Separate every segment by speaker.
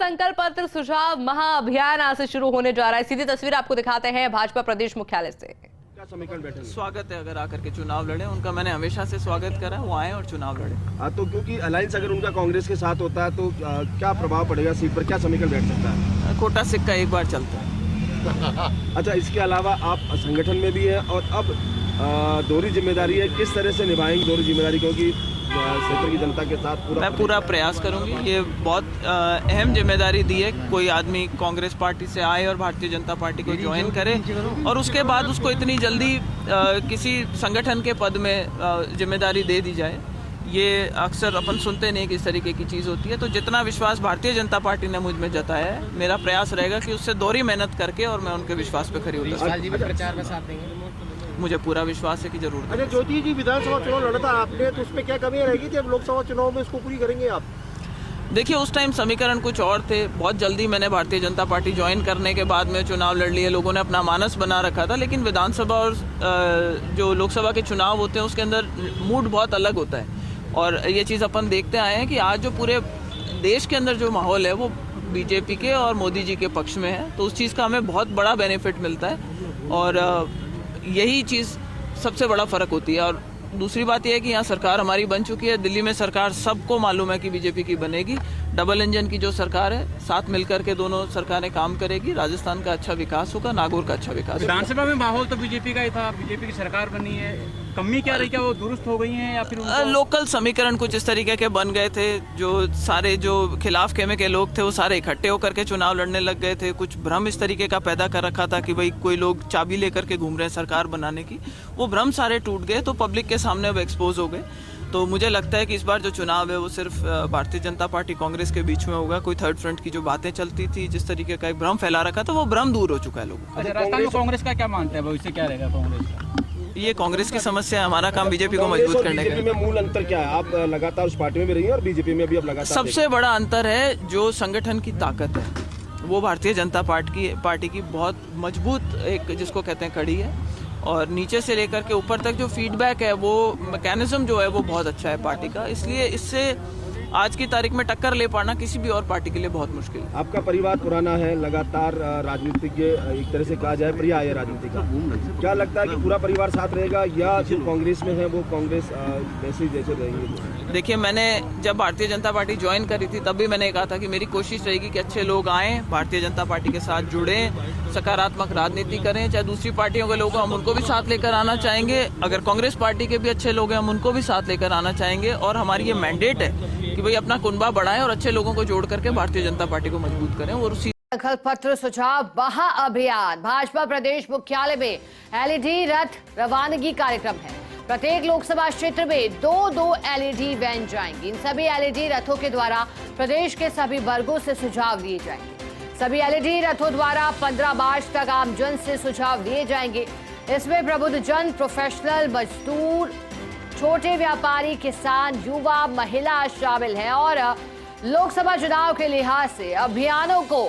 Speaker 1: संकल्प पत्र सुझाव महाअभियान आज से शुरू होने जा रहा है। सीधी तस्वीर आपको दिखाते हैं भाजपा प्रदेश मुख्यालय से।
Speaker 2: क्या समीकरण बैठे?
Speaker 3: स्वागत है, अगर आकर के चुनाव लड़े, उनका मैंने हमेशा से स्वागत करा, वो आए और चुनाव लड़े।
Speaker 2: हाँ, तो क्योंकि अलायंस अगर उनका कांग्रेस के साथ होता है तो क्या प्रभाव पड़ेगा सीट पर, क्या समीकरण बैठ सकता है?
Speaker 3: खोटा सिक्का एक बार चलता है।
Speaker 2: अच्छा, इसके अलावा आप संगठन में भी हैं और अब दोहरी जिम्मेदारी है, किस तरह से निभाएंगे दोहरी जिम्मेदारी, क्योंकि क्षेत्र की जनता के साथ
Speaker 3: मैं पूरा प्रयास करूंगी। ये बहुत अहम जिम्मेदारी दी है, कोई आदमी कांग्रेस पार्टी से आए और भारतीय जनता पार्टी को ज्वाइन करे और उसके बाद उसको इतनी जल्दी किसी संगठन के पद में जिम्मेदारी दे दी जाए, ये अक्सर अपन सुनते नहीं कि इस तरीके की चीज़ होती है। तो जितना विश्वास भारतीय जनता पार्टी ने मुझ में जताया है, मेरा प्रयास रहेगा कि उससे दोहरी मेहनत करके और मैं उनके विश्वास पे खरी उतरूं।
Speaker 4: प्रचार में साथ देंगे?
Speaker 3: मुझे पूरा विश्वास है कि जरूर।
Speaker 4: अच्छा, ज्योति जी विधानसभा चुनाव लड़ा था आपने, तो उसमें क्या कमियां रहेगी जब लोकसभा चुनाव में इसको पूरी करेंगे आप?
Speaker 3: देखिए, उस टाइम समीकरण कुछ और थे। बहुत जल्दी मैंने भारतीय जनता पार्टी ज्वाइन करने के बाद में चुनाव लड़ लिए, लोगों ने अपना मानस बना रखा था। लेकिन विधानसभा और जो लोकसभा के चुनाव होते हैं उसके अंदर मूड बहुत अलग होता है और ये चीज़ अपन देखते आए हैं कि आज जो पूरे देश के अंदर जो माहौल है वो बीजेपी के और मोदी जी के पक्ष में है। तो उस चीज़ का हमें बहुत बड़ा बेनिफिट मिलता है और यही चीज़ सबसे बड़ा फ़र्क होती है। और दूसरी बात यह है कि यहाँ सरकार हमारी बन चुकी है। दिल्ली में सरकार सबको मालूम है कि बीजेपी की बनेगी। डबल इंजन की जो सरकार है, साथ मिलकर के दोनों सरकारें काम करेगी। राजस्थान का अच्छा विकास होगा, नागौर का अच्छा विकास।
Speaker 5: विधानसभा में माहौल तो बीजेपी का ही था, बीजेपी की सरकार बनी है, कमी क्या रही, क्या वो दुरुस्त हो गई हैं या फिर
Speaker 3: लोकल समीकरण कुछ इस तरीके के बन गए थे, जो सारे जो खिलाफ खेमे के लोग थे वो सारे इकट्ठे होकर के चुनाव लड़ने लग गए थे। कुछ भ्रम इस तरीके का पैदा कर रखा था कि भाई कोई लोग चाबी लेकर के घूम रहे हैं सरकार बनाने की, वो भ्रम सारे टूट गए, तो पब्लिक के सामने अब एक्सपोज हो गए। तो मुझे लगता है कि इस बार जो चुनाव है वो सिर्फ भारतीय जनता पार्टी कांग्रेस के बीच में होगा। कोई थर्ड फ्रंट की जो बातें चलती थी, जिस तरीके का एक भ्रम फैला रखा था, वो भ्रम दूर हो चुका है लोगों।
Speaker 5: अच्छा, राजस्थान में कांग्रेस का क्या मानते हैं, भविष्य क्या रहेगा कांग्रेस का?
Speaker 3: ये कांग्रेस की समस्या है, हमारा काम बीजेपी को मजबूत करने का।
Speaker 2: बीजेपी में मूल अंतर क्या है? आप लगातार उस पार्टी में भी रही हैं और बीजेपी में भी अब लगातार।
Speaker 3: सबसे बड़ा अंतर है जो संगठन की ताकत है, वो भारतीय जनता पार्टी की बहुत मजबूत एक जिसको कहते हैं कड़ी है, और नीचे से लेकर के ऊपर तक जो फीडबैक है, वो मैकेनिज्म जो है वो बहुत अच्छा है पार्टी का। इसलिए इससे आज की तारीख में टक्कर ले पाना किसी भी और पार्टी के लिए बहुत मुश्किल है।
Speaker 2: आपका परिवार पुराना है, लगातार राजनीतिज्ञ एक तरह से कहा जाए पर्याय है राजनीति का, क्या लगता है कि पूरा परिवार साथ रहेगा या जो कांग्रेस में है वो कांग्रेस जैसे रहेंगे?
Speaker 3: देखिए, मैंने जब भारतीय जनता पार्टी ज्वाइन करी थी तब भी मैंने कहा था कि मेरी कोशिश रहेगी कि अच्छे लोग आएँ, भारतीय जनता पार्टी के साथ जुड़ें, सकारात्मक राजनीति करें। चाहे दूसरी पार्टियों के लोग हम उनको भी साथ लेकर आना चाहेंगे, अगर कांग्रेस पार्टी के भी अच्छे लोग हैं हम उनको भी साथ लेकर आना चाहेंगे। और हमारी ये मैंडेट है कि भाई अपना कुनबा बढ़ाएं और अच्छे लोगों को जोड़ करके भारतीय जनता पार्टी को मजबूत करें। और उसी
Speaker 1: संकल्प पत्र सुझाव महाअभियान भाजपा प्रदेश मुख्यालय में एलईडी रथ रवानगी कार्यक्रम है। प्रत्येक लोकसभा क्षेत्र में 2-2 एलईडी वैन जाएंगी। इन सभी एलईडी रथों के द्वारा प्रदेश के सभी वर्गों से सुझाव लिए जाएंगे। सभी एलईडी रथों द्वारा 15 मार्च तक आमजन से सुझाव लिए जाएंगे। इसमें प्रबुद्ध जन, प्रोफेशनल, मजदूर, छोटे व्यापारी, किसान, युवा, महिला शामिल हैं और लोकसभा चुनाव के लिहाज से अभियानों को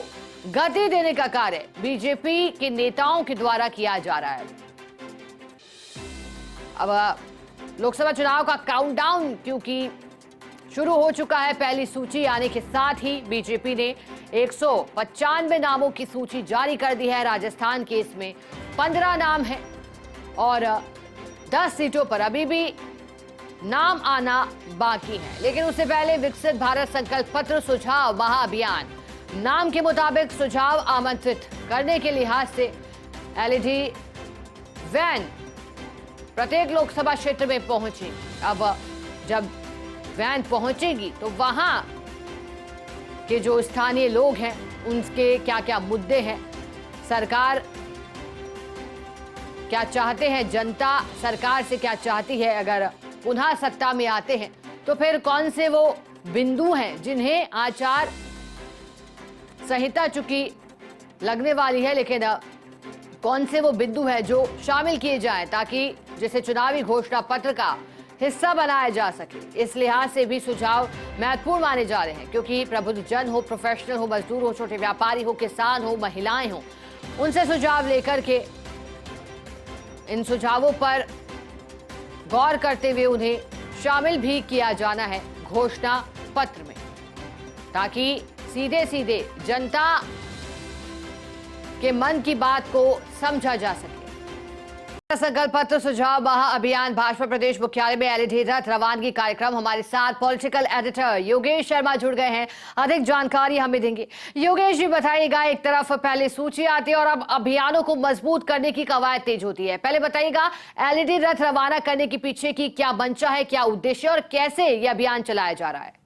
Speaker 1: गति देने का कार्य बीजेपी के नेताओं के द्वारा किया जा रहा है। अब लोकसभा चुनाव का काउंटडाउन क्योंकि शुरू हो चुका है, पहली सूची आने के साथ ही बीजेपी ने 195 नामों की सूची जारी कर दी है। राजस्थान के इसमें 15 नाम हैं और 10 सीटों पर अभी भी नाम आना बाकी है। लेकिन उससे पहले विकसित भारत संकल्प पत्र सुझाव महाअभियान नाम के मुताबिक सुझाव आमंत्रित करने के लिहाज से एलईडी वैन प्रत्येक लोकसभा क्षेत्र में पहुंची। अब जब वैन पहुंचेगी तो वहां के जो स्थानीय लोग हैं उनके क्या क्या मुद्दे हैं, सरकार क्या चाहते हैं, जनता सरकार से क्या चाहती है, अगर पुनः सत्ता में आते हैं तो फिर कौन से वो बिंदु हैं जिन्हें आचार संहिता चूंकि लगने वाली है, लेकिन कौन से वो बिंदु हैं जो शामिल किए जाएं ताकि जिसे चुनावी घोषणा पत्र का हिस्सा बनाया जा सके। इस लिहाज से भी सुझाव महत्वपूर्ण माने जा रहे हैं क्योंकि प्रबुद्ध जन हो, प्रोफेशनल हो, मजदूर हो, छोटे व्यापारी हो, किसान हो, महिलाएं हो, उनसे सुझाव लेकर के इन सुझावों पर गौर करते हुए उन्हें शामिल भी किया जाना है घोषणा पत्र में, ताकि सीधे सीधे जनता के मन की बात को समझा जा सके। संकल्प पत्र सुझाव महा अभियान भाजपा प्रदेश मुख्यालय में एलईडी रथ रवानगी कार्यक्रम। हमारे साथ पॉलिटिकल एडिटर योगेश शर्मा जुड़ गए हैं, अधिक जानकारी हमें देंगे। योगेश जी बताइएगा, एक तरफ पहले सूची आती है और अब अभियानों को मजबूत करने की कवायद तेज होती है। पहले बताइएगा, एलईडी रथ रवाना करने के पीछे की क्या मंशा है, क्या उद्देश्य और कैसे यह अभियान चलाया जा रहा है?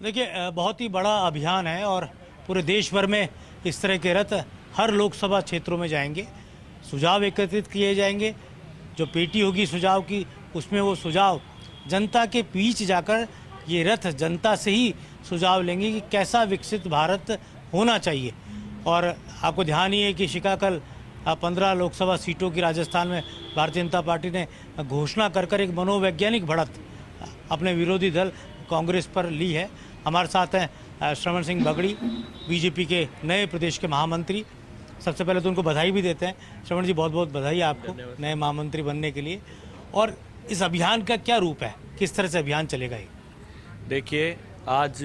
Speaker 6: देखिए, बहुत ही बड़ा अभियान है और पूरे देश भर में इस तरह के रथ हर लोकसभा क्षेत्रों में जाएंगे। सुझाव एकत्रित किए जाएंगे, जो पेटी होगी सुझाव की उसमें वो सुझाव जनता के बीच जाकर ये रथ जनता से ही सुझाव लेंगे कि कैसा विकसित भारत होना चाहिए। और आपको ध्यान ही है कि शिकाकल 15 लोकसभा सीटों की राजस्थान में भारतीय जनता पार्टी ने घोषणा कर एक मनोवैज्ञानिक बढ़त अपने विरोधी दल कांग्रेस पर ली है। हमारे साथ हैं श्रवण सिंह बगड़ी, बीजेपी के नए प्रदेश के महामंत्री। सबसे पहले तो उनको बधाई भी देते हैं। श्रवण जी, बहुत बहुत बधाई आपको नए महामंत्री बनने के लिए। और इस अभियान का क्या रूप है, किस तरह से अभियान चलेगा ये?
Speaker 7: देखिए, आज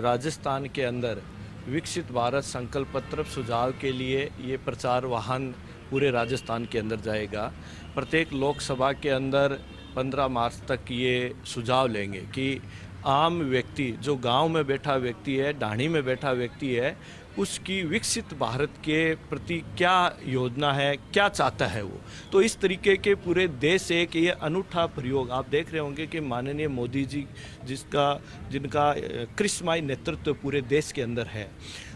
Speaker 7: राजस्थान के अंदर विकसित भारत संकल्प पत्र सुझाव के लिए ये प्रचार वाहन पूरे राजस्थान के अंदर जाएगा। प्रत्येक लोकसभा के अंदर 15 मार्च तक ये सुझाव लेंगे कि आम व्यक्ति, जो गांव में बैठा व्यक्ति है, ढाणी में बैठा व्यक्ति है, उसकी विकसित भारत के प्रति क्या योजना है, क्या चाहता है वो। तो इस तरीके के पूरे देश से एक ये अनूठा प्रयोग आप देख रहे होंगे कि माननीय मोदी जी जिनका करिश्माई नेतृत्व पूरे देश के अंदर है,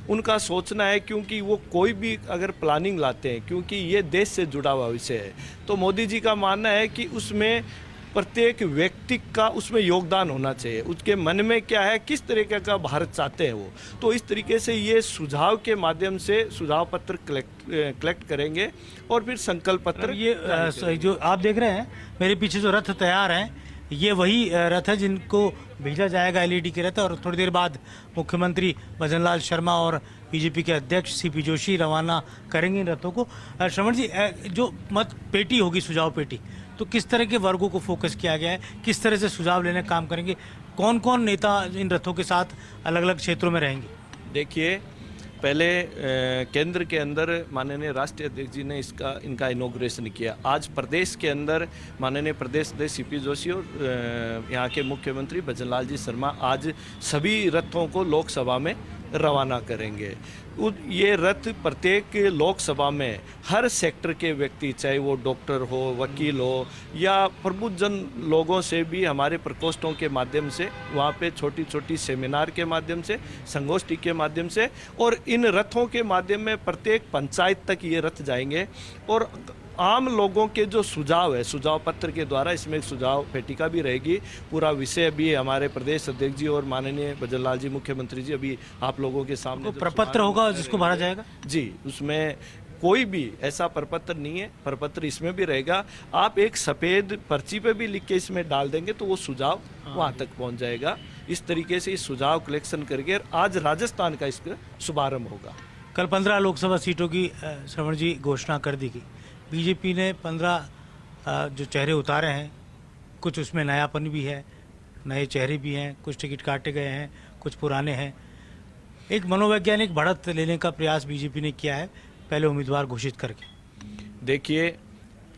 Speaker 7: उनका सोचना है, क्योंकि वो कोई भी अगर प्लानिंग लाते हैं, क्योंकि ये देश से जुड़ा हुआ विषय है, तो मोदी जी का मानना है कि उसमें प्रत्येक व्यक्ति का उसमें योगदान होना चाहिए। उसके मन में क्या है, किस तरीके का भारत चाहते हैं वो। तो इस तरीके से ये सुझाव के माध्यम से सुझाव पत्र कलेक्ट करेंगे और फिर संकल्प पत्र।
Speaker 6: ये जो आप देख रहे हैं मेरे पीछे जो रथ तैयार हैं, ये वही रथ है जिनको भेजा जाएगा, एलईडी के रथ। और थोड़ी देर बाद मुख्यमंत्री भजनलाल शर्मा और बीजेपी के अध्यक्ष सीपी जोशी रवाना करेंगे इन रथों को। श्रवण जी, जो मत पेटी होगी, सुझाव पेटी, तो किस तरह के वर्गों को फोकस किया गया है, किस तरह से सुझाव लेने का काम करेंगे, कौन कौन नेता इन रथों के साथ अलग अलग क्षेत्रों में रहेंगे?
Speaker 7: देखिए, पहले केंद्र के अंदर माननीय राष्ट्रीय अध्यक्ष जी ने इनका इनॉग्रेशन किया। आज प्रदेश के अंदर माननीय प्रदेश अध्यक्ष सीपी जोशी और यहाँ के मुख्यमंत्री भजनलाल जी शर्मा आज सभी रथों को लोकसभा में रवाना करेंगे। ये रथ प्रत्येक लोकसभा में हर सेक्टर के व्यक्ति, चाहे वो डॉक्टर हो, वकील हो या प्रबुद्धजन लोगों से भी हमारे प्रकोष्ठों के माध्यम से, वहाँ पे छोटी छोटी सेमिनार के माध्यम से, संगोष्ठी के माध्यम से और इन रथों के माध्यम में प्रत्येक पंचायत तक ये रथ जाएंगे। और आम लोगों के जो सुझाव है, सुझाव पत्र के द्वारा इसमें एक सुझाव पेटिका भी रहेगी। पूरा विषय भी हमारे प्रदेश अध्यक्ष जी और माननीय भजनलाल जी मुख्यमंत्री जी अभी आप लोगों के सामने
Speaker 6: प्रपत्र होगा जिसको भरा जाएगा
Speaker 7: जी, उसमें कोई भी ऐसा प्रपत्र नहीं है, प्रपत्र इसमें भी रहेगा। आप एक सफ़ेद पर्ची पे भी लिख के इसमें डाल देंगे तो वो सुझाव वहाँ तक पहुँच जाएगा। इस तरीके से इस सुझाव कलेक्शन करके आज राजस्थान का इसका शुभारंभ होगा।
Speaker 6: कल 15 लोकसभा सीटों की श्रवण जी घोषणा कर दी गई। बीजेपी ने 15 जो चेहरे उतारे हैं, कुछ उसमें नयापन भी है, नए चेहरे भी हैं, कुछ टिकट काटे गए हैं, कुछ पुराने हैं। एक मनोवैज्ञानिक बढ़त लेने का प्रयास बीजेपी ने किया है पहले उम्मीदवार घोषित करके।
Speaker 7: देखिए,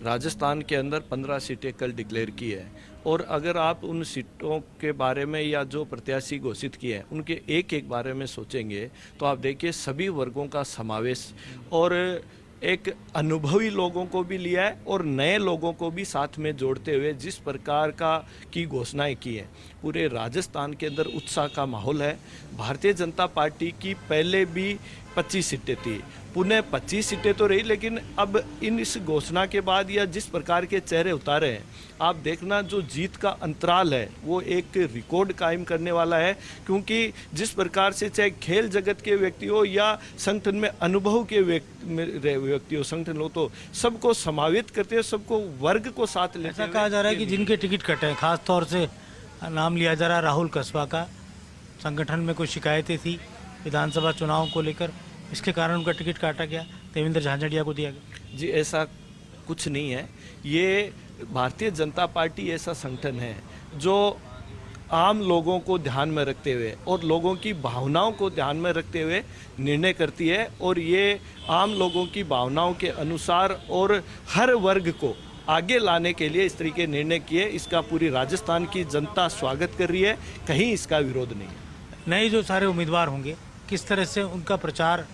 Speaker 7: राजस्थान के अंदर 15 सीटें कल डिक्लेयर की है और अगर आप उन सीटों के बारे में या जो प्रत्याशी घोषित किए हैं उनके एक एक बारे में सोचेंगे तो आप देखिए सभी वर्गों का समावेश और एक अनुभवी लोगों को भी लिया है और नए लोगों को भी साथ में जोड़ते हुए जिस प्रकार की घोषणाएं की हैं, पूरे राजस्थान के अंदर उत्साह का माहौल है। भारतीय जनता पार्टी की पहले भी 25 सीटें थी, पुनः 25 सीटें तो रही, लेकिन अब इस घोषणा के बाद या जिस प्रकार के चेहरे उतारे हैं, आप देखना जो जीत का अंतराल है वो एक रिकॉर्ड कायम करने वाला है। क्योंकि जिस प्रकार से चाहे खेल जगत के व्यक्ति हो या संगठन में अनुभव के व्यक्ति हो, संगठन हो, तो सबको समावित करते हैं, सबको वर्ग को साथ लेते
Speaker 6: ऐसा कहा जा रहा है कि जिनके टिकट कटे हैं, खास तौर से नाम लिया जा रहा है राहुल कस्बा का, संगठन में कुछ शिकायतें थी विधानसभा चुनाव को लेकर, इसके कारण उनका टिकट काटा गया, देवेंद्र झांझड़िया को दिया गया।
Speaker 7: जी, ऐसा कुछ नहीं है। ये भारतीय जनता पार्टी ऐसा संगठन है जो आम लोगों को ध्यान में रखते हुए और लोगों की भावनाओं को ध्यान में रखते हुए निर्णय करती है, और ये आम लोगों की भावनाओं के अनुसार और हर वर्ग को आगे लाने के लिए इस तरीके निर्णय किए। इसका पूरी राजस्थान की जनता स्वागत कर रही है, कहीं इसका विरोध नहीं है।
Speaker 6: नए जो सारे उम्मीदवार होंगे, किस तरह से उनका प्रचार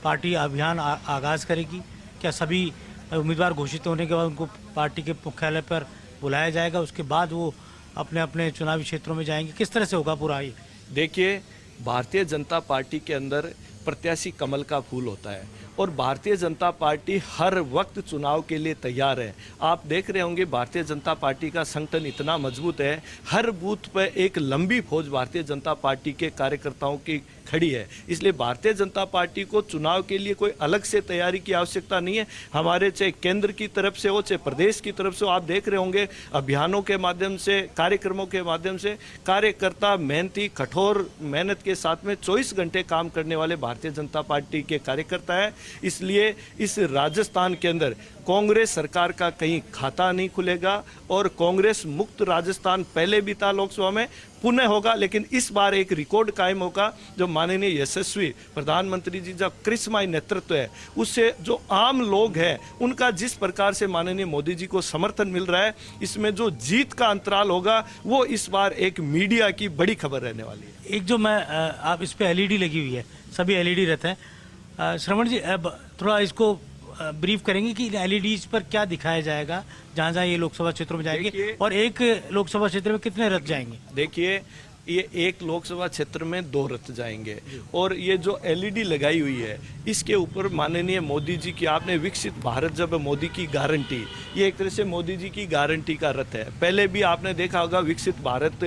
Speaker 6: पार्टी अभियान आगाज़ करेगी? क्या सभी उम्मीदवार घोषित होने के बाद उनको पार्टी के मुख्यालय पर बुलाया जाएगा, उसके बाद वो अपने अपने चुनावी क्षेत्रों में जाएंगे? किस तरह से होगा पूरा ये?
Speaker 7: देखिए, भारतीय जनता पार्टी के अंदर प्रत्याशी कमल का फूल होता है और भारतीय जनता पार्टी हर वक्त चुनाव के लिए तैयार है। आप देख रहे होंगे भारतीय जनता पार्टी का संगठन इतना मजबूत है, हर बूथ पर एक लंबी फौज भारतीय जनता पार्टी के कार्यकर्ताओं की खड़ी है। इसलिए भारतीय जनता पार्टी को चुनाव के लिए कोई अलग से तैयारी की आवश्यकता नहीं है। हमारे चाहे केंद्र की तरफ से हो चाहे प्रदेश की तरफ से हो, आप देख रहे होंगे अभियानों के माध्यम से, कार्यक्रमों के माध्यम से कार्यकर्ता मेहनती कठोर मेहनत के साथ में 24 घंटे काम करने वाले भारतीय जनता पार्टी के कार्यकर्ता है। इसलिए इस राजस्थान के अंदर कांग्रेस सरकार का कहीं खाता नहीं खुलेगा और कांग्रेस मुक्त राजस्थान पहले भी था लोकसभा में, पुनः होगा, लेकिन इस बार एक रिकॉर्ड कायम होगा जो माननीय यशस्वी प्रधानमंत्री जी का करिश्माई नेतृत्व है, उससे जो आम लोग हैं उनका जिस प्रकार से माननीय मोदी जी को समर्थन मिल रहा है, इसमें जो जीत का अंतराल होगा वो इस बार एक मीडिया की बड़ी खबर रहने वाली है।
Speaker 6: एक जो मैं आप इस पे एलईडी लगी हुई है, सभी एलईडी रहते हैं। श्रवण जी, अब थोड़ा इसको ब्रीफ करेंगे कि एलईडीज पर क्या दिखाया जाएगा जहाँ जहाँ ये लोकसभा क्षेत्रों में जाएंगे, और एक लोकसभा क्षेत्र में कितने रथ जाएंगे?
Speaker 7: देखिए, ये एक लोकसभा क्षेत्र में 2 रथ जाएंगे और ये जो एलईडी लगाई हुई है इसके ऊपर माननीय मोदी जी की, आपने विकसित भारत जब मोदी की गारंटी, ये एक तरह से मोदी जी की गारंटी का रथ है। पहले भी आपने देखा होगा विकसित भारत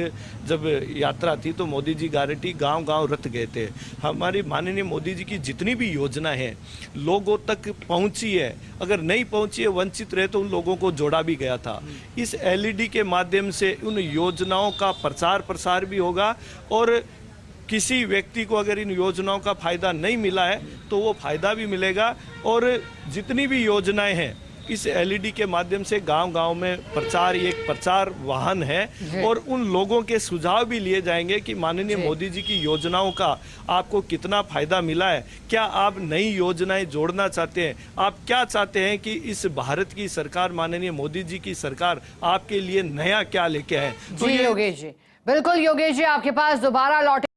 Speaker 7: जब यात्रा थी तो मोदी जी गारंटी गांव-गांव रथ गए थे। हमारी माननीय मोदी जी की जितनी भी योजना है लोगों तक पहुंची है, अगर नहीं पहुंची है, वंचित रहे तो उन लोगों को जोड़ा भी गया था। इस एलईडी के माध्यम से उन योजनाओं का प्रचार प्रसार भी होगा और किसी व्यक्ति को अगर इन योजनाओं का फायदा नहीं मिला है तो वो फायदा भी मिलेगा, और जितनी भी योजनाएं हैं इस एलईडी के माध्यम से गांव-गांव में प्रचार, ये एक प्रचार वाहन है और उन लोगों के सुझाव भी लिए जाएंगे कि माननीय मोदी जी की योजनाओं का आपको कितना फायदा मिला है, क्या आप नई योजनाएं जोड़ना चाहते हैं, आप क्या चाहते हैं कि इस भारत की सरकार, माननीय मोदी जी की सरकार आपके लिए नया क्या लेके आए।
Speaker 1: जी योगेश जी, बिल्कुल योगेश जी, आपके पास दोबारा लौटे।